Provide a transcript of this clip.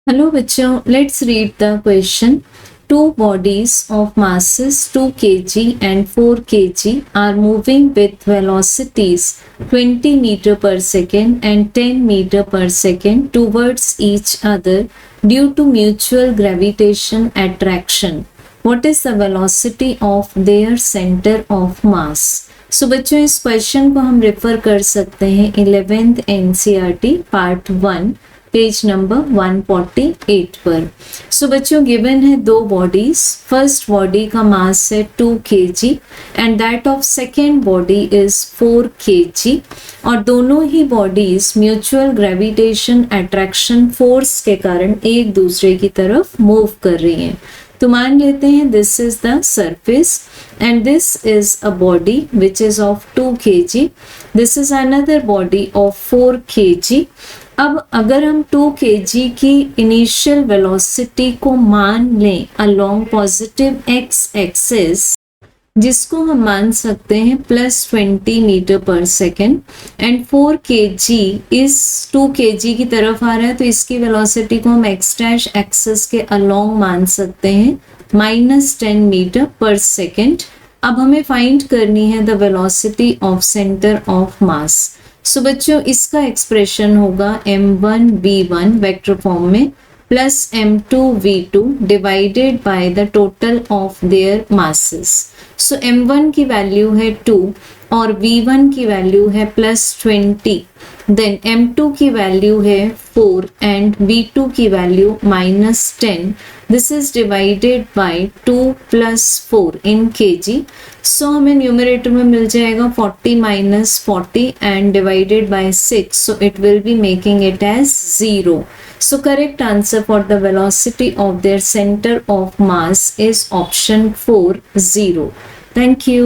Hello बच्चों, let's read the question. Two bodies of masses 2 kg and 4 kg are moving with velocities 20 meter per second and 10 meter per second towards each other due to mutual gravitation attraction. What is the velocity of their center of mass? सो बच्चों इस question को हम refer कर सकते हैं 11th NCERT part 1 page number 148 पर। सो बच्चों given है दो बॉडीज। फर्स्ट बॉडी का मास है 2 kg and that of second body is 4 kg और दोनों ही bodies mutual gravitation attraction force के कारण एक दूसरे की तरफ मूव कर रही हैं। तो मान लेते हैं this is the surface and this is a body which is of 2 kg. This is another body of 4 kg. अब अगर हम 2 kg की इनिशियल वेलोसिटी को मान लें along पॉजिटिव x एक्सिस, जिसको हम मान सकते हैं +20 मीटर पर सेकेंड एंड 4 kg इस 2 kg की तरफ आ रहा है, तो इसकी वेलोसिटी को हम x डैश एक्सिस के अलोंग मान सकते हैं -10 मीटर पर सेकेंड। अब हमें फाइंड करनी है the velocity of centre of mass. So बच्चों इसका एक्सप्रेशन होगा m1v1 वेक्टर फॉर्म में plus m2v2 divided by the total of their masses. So m1 की वैल्यू है 2 और v1 की वैल्यू है +20, देन m2 की वैल्यू है 4 एंड v2 की value -10। This is divided by 2 + 4 in kg। So हमें न्यूमरेटर में मिल जाएगा 40 - 40 and divided by 6, so it will be making it as 0. So correct answer for the velocity of their center of mass is option 4, 0. Thank you.